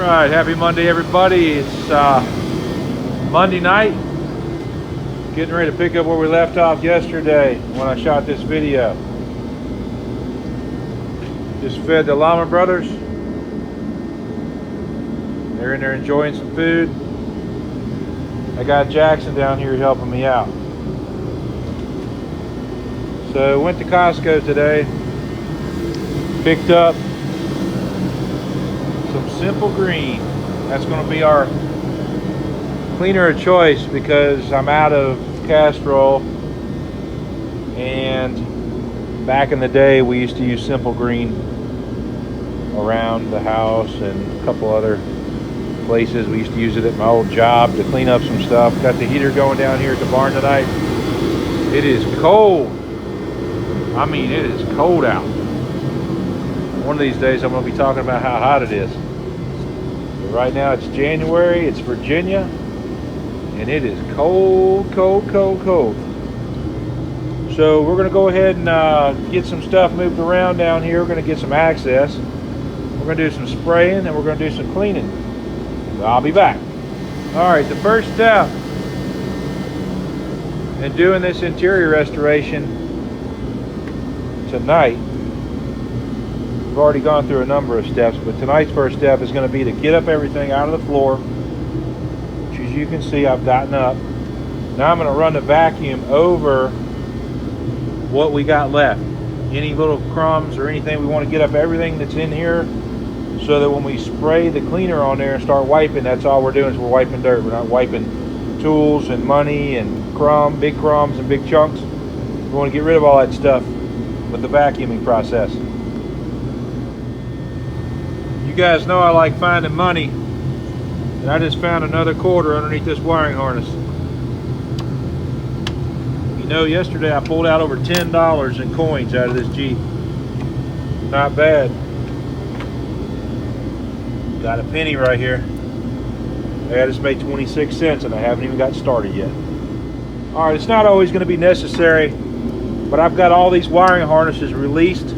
Alright, happy Monday everybody. It's Monday night. Getting ready to pick up where we left off yesterday when I shot this video. Just fed the Llama brothers. They're in there enjoying some food. I got Jackson down here helping me out. So went to Costco today. Picked up some Simple Green. That's going to be our cleaner of choice because I'm out of Castrol, and back in the day we used to use Simple Green around the house and a couple other places. We used to use it at my old job to clean up some stuff. Got the heater going down here at the barn tonight. It is cold. I mean, it is cold out. One of these days I'm going to be talking about how hot it is. But right now it's January, it's Virginia, and it is cold, cold, cold, cold. So we're going to go ahead and get some stuff moved around down here. We're going to get some access. We're going to do some spraying and we're going to do some cleaning. So I'll be back. Alright, the first step in doing this interior restoration tonight, we've already gone through a number of steps, but tonight's first step is going to be to get up everything out of the floor, which as you can see I've gotten up. Now I'm going to run the vacuum over what we got left. Any little crumbs or anything, we want to get up everything that's in here so that when we spray the cleaner on there and start wiping, that's all we're doing is we're wiping dirt. We're not wiping tools and money and big crumbs and big chunks. We want to get rid of all that stuff with the vacuuming process. You guys know I like finding money, and I just found another quarter underneath this wiring harness. You know, yesterday I pulled out over $10 in coins out of this Jeep. Not bad. Got a penny right here. I just made 26 cents and I haven't even got started yet. Alright, it's not always going to be necessary, but I've got all these wiring harnesses released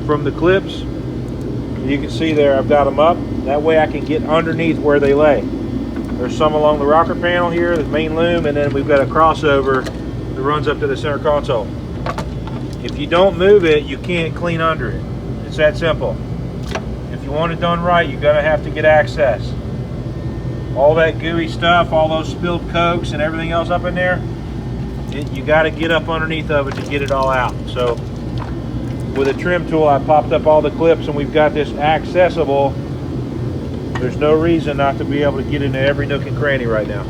from the clips. You can see there I've got them up. That way I can get underneath where they lay. There's some along the rocker panel here, the main loom, and then we've got a crossover that runs up to the center console. If you don't move it, you can't clean under it. It's that simple. If you want it done right, you're going to have to get access. All that gooey stuff, all those spilled cokes and everything else up in there, you got to get up underneath of it to get it all out. So with a trim tool I popped up all the clips and we've got this accessible. There's no reason not to be able to get into every nook and cranny right now.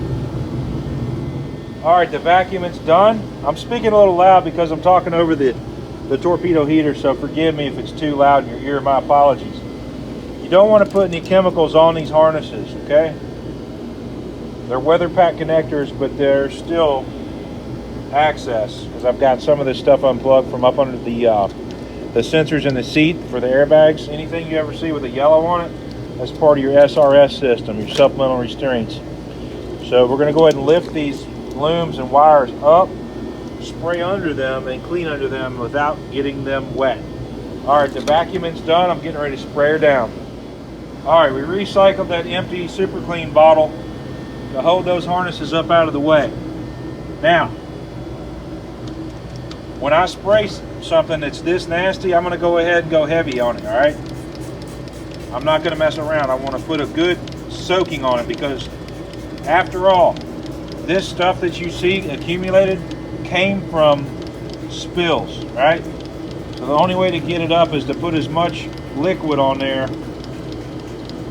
Alright, the vacuuming's done. I'm speaking a little loud because I'm talking over the torpedo heater, so forgive me if it's too loud in your ear. My apologies. You don't want to put any chemicals on these harnesses, okay? They're weather pack connectors, but they're still access, because I've got some of this stuff unplugged from up under the sensors in the seat for the airbags. Anything you ever see with a yellow on it, that's part of your SRS system, your supplemental restraints. So we're going to go ahead and lift these looms and wires up, spray under them, and clean under them without getting them wet. Alright, the vacuuming's done. I'm getting ready to spray her down. Alright, we recycled that empty Super Clean bottle to hold those harnesses up out of the way. Now, when I spray something that's this nasty, I'm going to go ahead and go heavy on it, alright? I'm not going to mess around. I want to put a good soaking on it because, after all, this stuff that you see accumulated came from spills, right? So the only way to get it up is to put as much liquid on there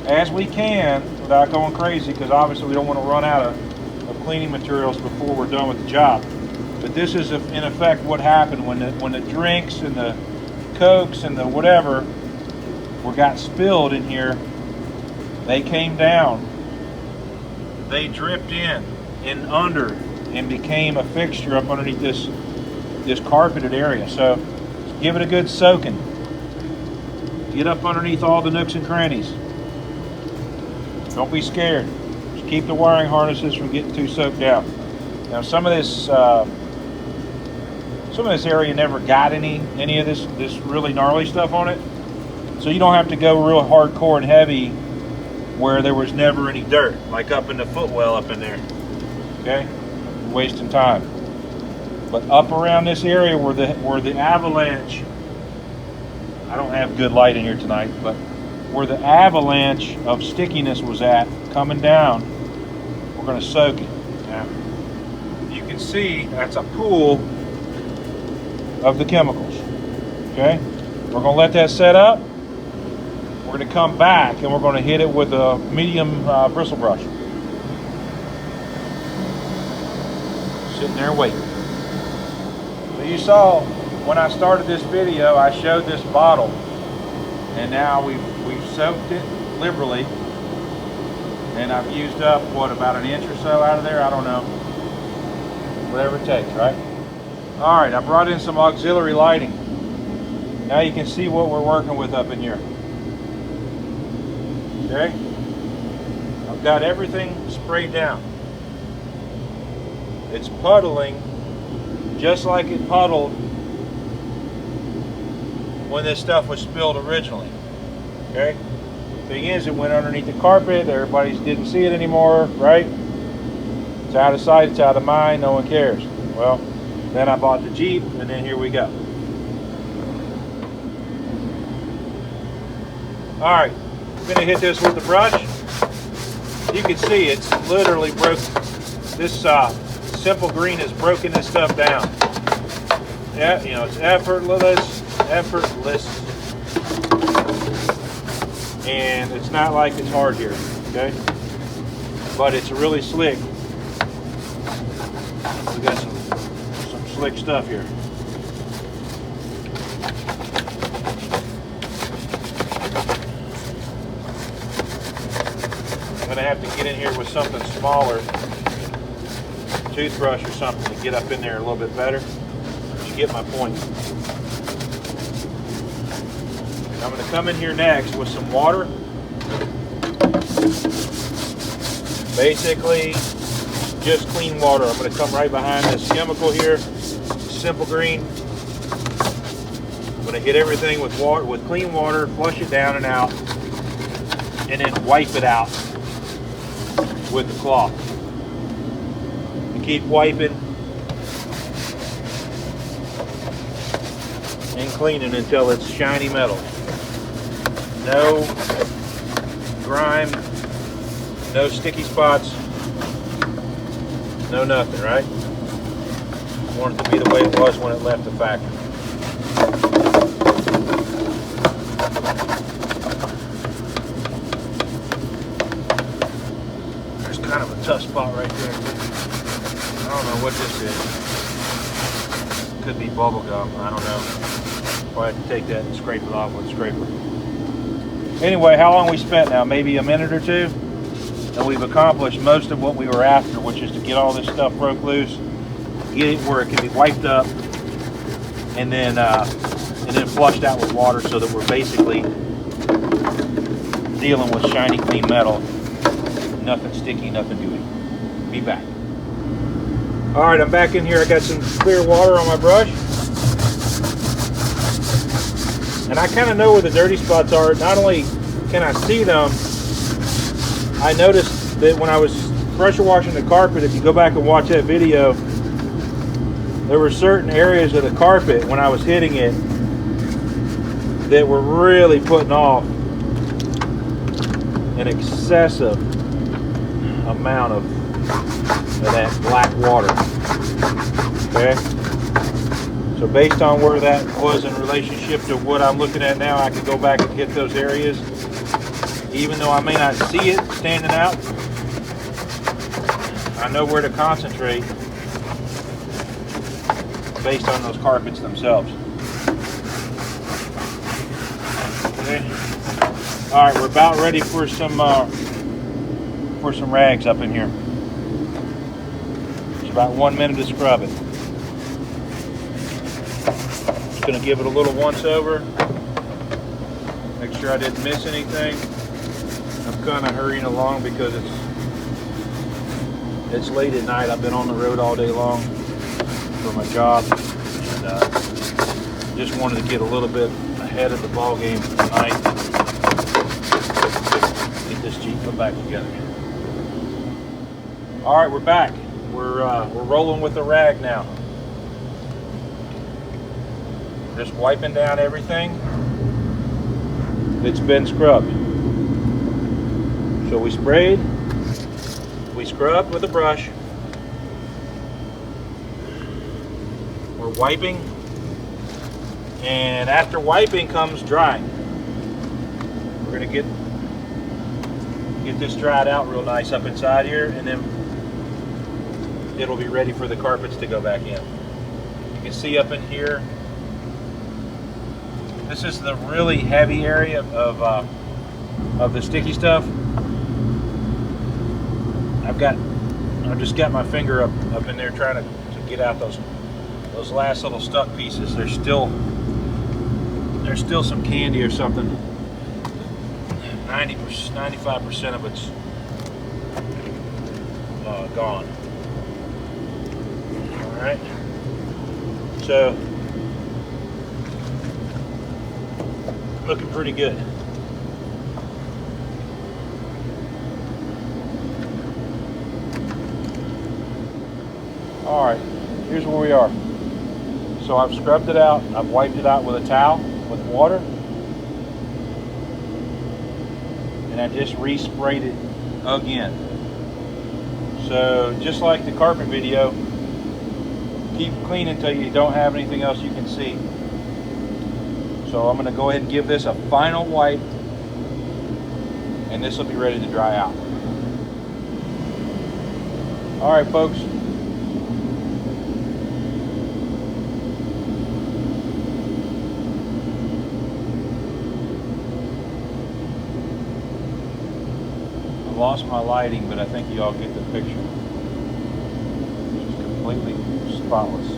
as we can without going crazy, because obviously we don't want to run out of cleaning materials before we're done with the job. But this is in effect what happened when the drinks and the cokes and the whatever got spilled in here. They came down, they dripped in and under and became a fixture up underneath this carpeted area. So give it a good soaking. Get up underneath all the nooks and crannies. Don't be scared. Just keep the wiring harnesses from getting too soaked out. Now some of this area never got any of this really gnarly stuff on it, so you don't have to go real hardcore and heavy where there was never any dirt, like up in the footwell up in there. Okay, wasting time. But up around this area where the avalanche, I don't have good light in here tonight, but where the avalanche of stickiness was at coming down, we're going to soak it. Now, you can see that's a pool of the chemicals. Okay, we're going to let that set up. We're going to come back and we're going to hit it with a medium bristle brush. Sitting there waiting. So you saw when I started this video, I showed this bottle, and now we've soaked it liberally, and I've used up what, about an inch or so out of there. I don't know, whatever it takes, right? All right, I brought in some auxiliary lighting. Now you can see what we're working with up in here. Okay, I've got everything sprayed down. It's puddling just like it puddled when this stuff was spilled originally. Okay, thing is, it went underneath the carpet. Everybody didn't see it anymore, right? It's out of sight, it's out of mind, no one cares. Well, then I bought the Jeep, and then here we go. All right, I'm gonna hit this with the brush. You can see it's literally broke. This simple green has broken this stuff down. Yeah, you know, it's effortless, and it's not like it's hard here, okay? But it's really slick. We got some slick stuff here. I'm gonna have to get in here with something smaller, toothbrush or something, to get up in there a little bit better. You get my point. I'm going to come in here next with some water. Basically, just clean water. I'm going to come right behind this chemical here, simple green. I'm going to hit everything with water, with clean water, flush it down and out, and then wipe it out with the cloth. And keep wiping and cleaning until it's shiny metal. No grime, no sticky spots, no nothing, right? I want it to be the way it was when it left the factory. There's kind of a tough spot right there. I don't know what this is. Could be bubble gum, I don't know. Probably have to take that and scrape it off with a scraper. Anyway, how long we spent now? Maybe a minute or two, and we've accomplished most of what we were after, which is to get all this stuff broke loose, get it where it can be wiped up, and then flushed out with water, so that we're basically dealing with shiny, clean metal. Nothing sticky, nothing gooey. Be back. All right, I'm back in here. I got some clear water on my brush. And I kind of know where the dirty spots are. Not only can I see them, I noticed that when I was pressure washing the carpet, if you go back and watch that video, there were certain areas of the carpet when I was hitting it that were really putting off an excessive amount of that black water. Okay? So based on where that was in relationship to what I'm looking at now, I can go back and hit those areas. Even though I may not see it standing out, I know where to concentrate based on those carpets themselves. Okay. All right, we're about ready for some rags up in here. It's about 1 minute to scrub it. Just going to give it a little once over. Make sure I didn't miss anything. I'm kind of hurrying along because it's late at night. I've been on the road all day long for my job, and just wanted to get a little bit ahead of the ball game tonight and get this Jeep put back together. All right, we're back. We're rolling with the rag now. Just wiping down everything that's been scrubbed. So we sprayed, we scrubbed with a brush. We're wiping, and after wiping comes drying. We're gonna get this dried out real nice up inside here, and then it'll be ready for the carpets to go back in. You can see up in here, this is the really heavy area of the sticky stuff. I've just got my finger up in there trying to get out those last little stuck pieces. There's still some candy or something. 95% of it's gone. All right. So looking pretty good. All right, here's where we are. So I've scrubbed it out. I've wiped it out with a towel with water, and I just resprayed it again. So just like the carpet video, keep cleaning until you don't have anything else you can see. So I'm going to go ahead and give this a final wipe, and this will be ready to dry out. All right, folks. I lost my lighting, but I think you all get the picture. It's completely spotless.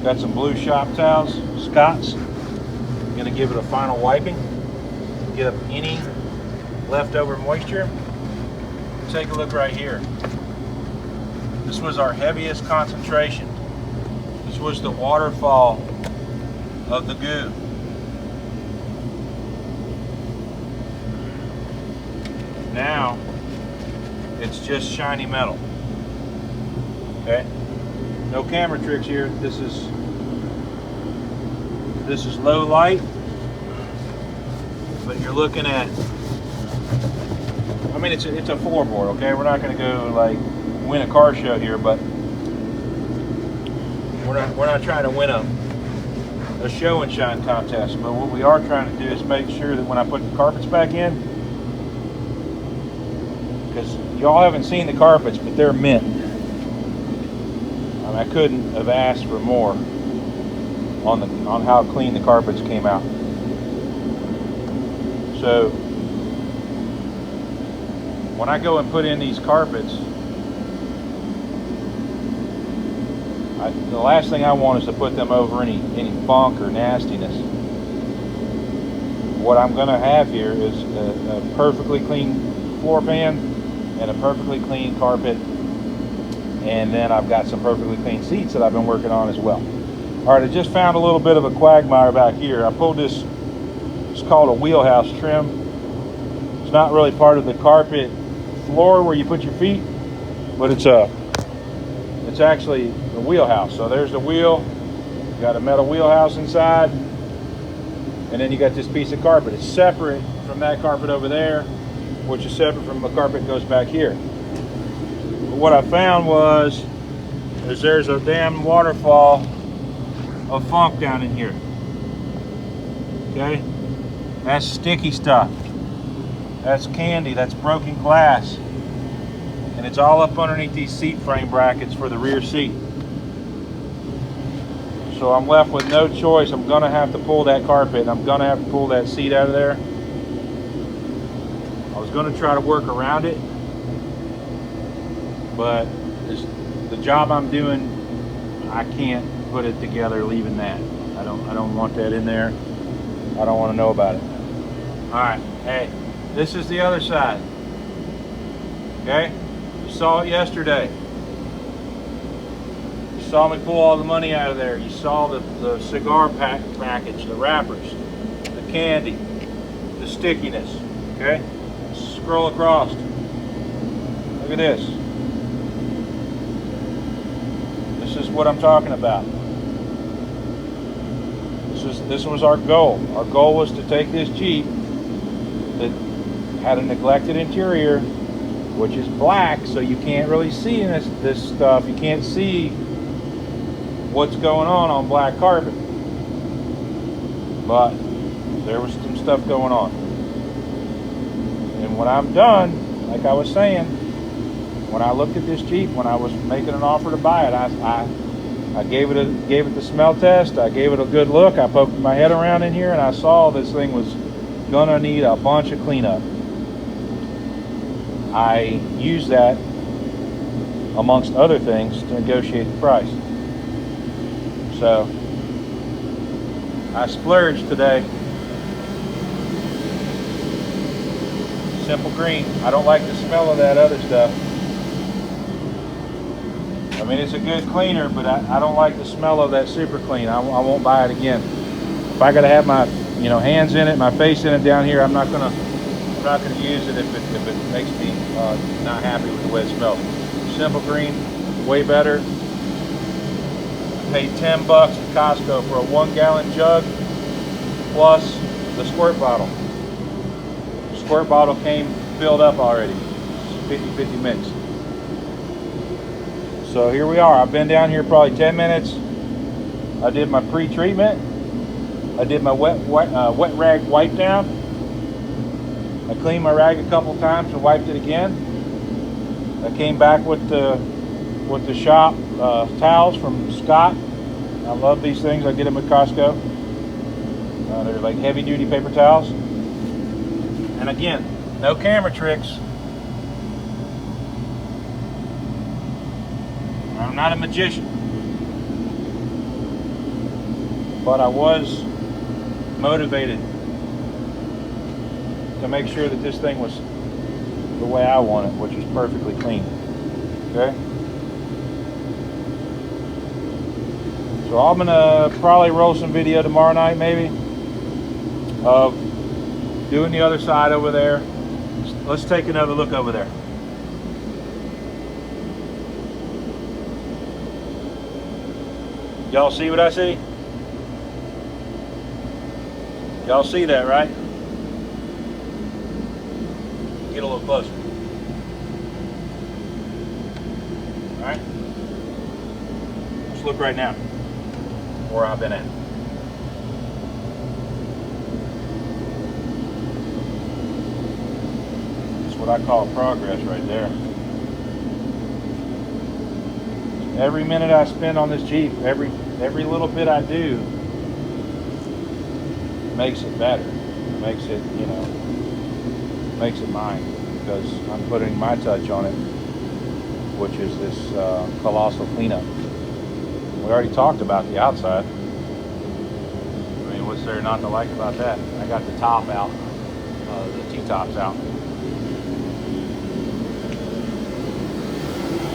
Got some blue shop towels, Scott's. I'm gonna give it a final wiping, get up any leftover moisture. Take a look right here. This was our heaviest concentration. This was the waterfall of the goo. Now it's just shiny metal. Okay, no camera tricks here. This is low light, but you're looking at, I mean, it's a floorboard. Okay, we're not going to go like win a car show here, but we're not trying to win a show and shine contest. But what we are trying to do is make sure that when I put the carpets back in, because y'all haven't seen the carpets, but they're mint. I couldn't have asked for more on how clean the carpets came out. So when I go and put in these carpets, the last thing I want is to put them over any funk or nastiness. What I'm going to have here is a perfectly clean floor pan and a perfectly clean carpet, and then I've got some perfectly clean seats that I've been working on as well. All right, I just found a little bit of a quagmire back here. I pulled this, it's called a wheelhouse trim. It's not really part of the carpet floor where you put your feet, but it's actually the wheelhouse. So there's the wheel, you got a metal wheelhouse inside, and then you got this piece of carpet. It's separate from that carpet over there, which is separate from the carpet that goes back here. But what I found was there's a damn waterfall of funk down in here. Okay, that's sticky stuff, that's candy, that's broken glass, and it's all up underneath these seat frame brackets for the rear seat. So I'm left with no choice. I'm gonna have to pull that carpet, and I'm gonna have to pull that seat out of there. I was gonna try to work around it, but the job I'm doing, I can't put it together leaving that. I don't want that in there. I don't want to know about it. All right, hey, this is the other side. Okay, you saw it yesterday. You saw me pull all the money out of there. You saw the cigar package, the wrappers, the candy, the stickiness. Okay, let's scroll across. Look at this. This is what I'm talking about. This was our goal. Our goal was to take this Jeep that had a neglected interior, which is black, so you can't really see this stuff. You can't see what's going on black carpet. But there was some stuff going on. And when I'm done, like I was saying, when I looked at this Jeep, when I was making an offer to buy it, I gave it the smell test. I gave it a good look. I poked my head around in here, and I saw this thing was gonna need a bunch of cleanup. I used that, amongst other things, to negotiate the price. So I splurged today. Simple green. I don't like the smell of that other stuff. I mean, it's a good cleaner, but I don't like the smell of that super clean. I won't buy it again. If I gotta have my hands in it, my face in it down here, I'm not gonna use it if it makes me not happy with the way it smells. Simple green, way better. I paid $10 at Costco for a 1-gallon jug plus the squirt bottle. The squirt bottle came filled up already. 50-50 mix. So here we are. I've been down here probably 10 minutes. I did my pre-treatment. I did my wet rag wipe down. I cleaned my rag a couple times and wiped it again. I came back with the shop towels from Scott. I love these things. I get them at Costco. They're like heavy-duty paper towels. And again, no camera tricks. I'm not a magician, but I was motivated to make sure that this thing was the way I want it, which is perfectly clean. Okay? So I'm gonna probably roll some video tomorrow night, maybe, of doing the other side over there. Let's take another look over there. Y'all see what I see? Y'all see that, right? Get a little closer. All right? Let's look right now where I've been at. That's what I call progress right there. Every minute I spend on this Jeep, every little bit I do makes it better. Makes it, makes it mine, because I'm putting my touch on it, which is this colossal cleanup. We already talked about the outside. I mean, what's there not to like about that? I got the top out, the T-tops out.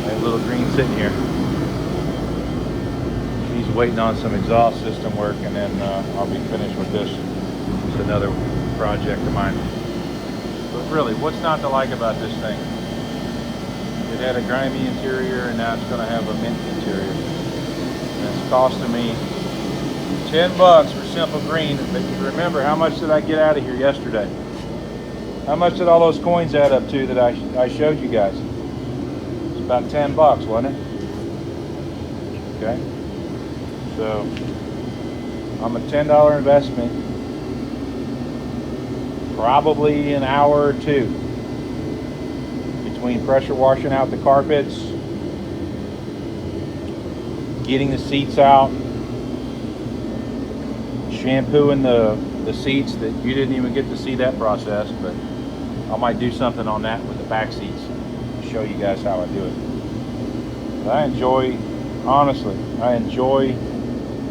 That little green sitting here. He's waiting on some exhaust system work, and then I'll be finished with this. It's another project of mine. But really, what's not to like about this thing? It had a grimy interior, and now it's going to have a mint interior. And it's costing me $10 for simple green. But remember, how much did I get out of here yesterday? How much did all those coins add up to that I showed you guys? It's about $10, wasn't it? Okay. So I'm a $10 investment, probably an hour or two between pressure washing out the carpets, getting the seats out, shampooing the seats that you didn't even get to see that process, but I might do something on that with the back seats to show you guys how I do it. But I enjoy, honestly, I enjoy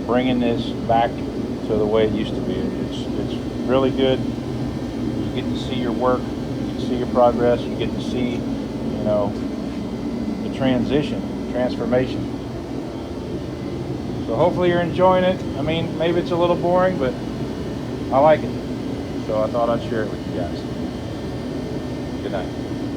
bringing this back to the way it used to be. It's really good. You get to see your work, you get to see your progress, you get to see, the transformation. So hopefully you're enjoying it. I mean, maybe it's a little boring, but I like it. So I thought I'd share it with you guys. night.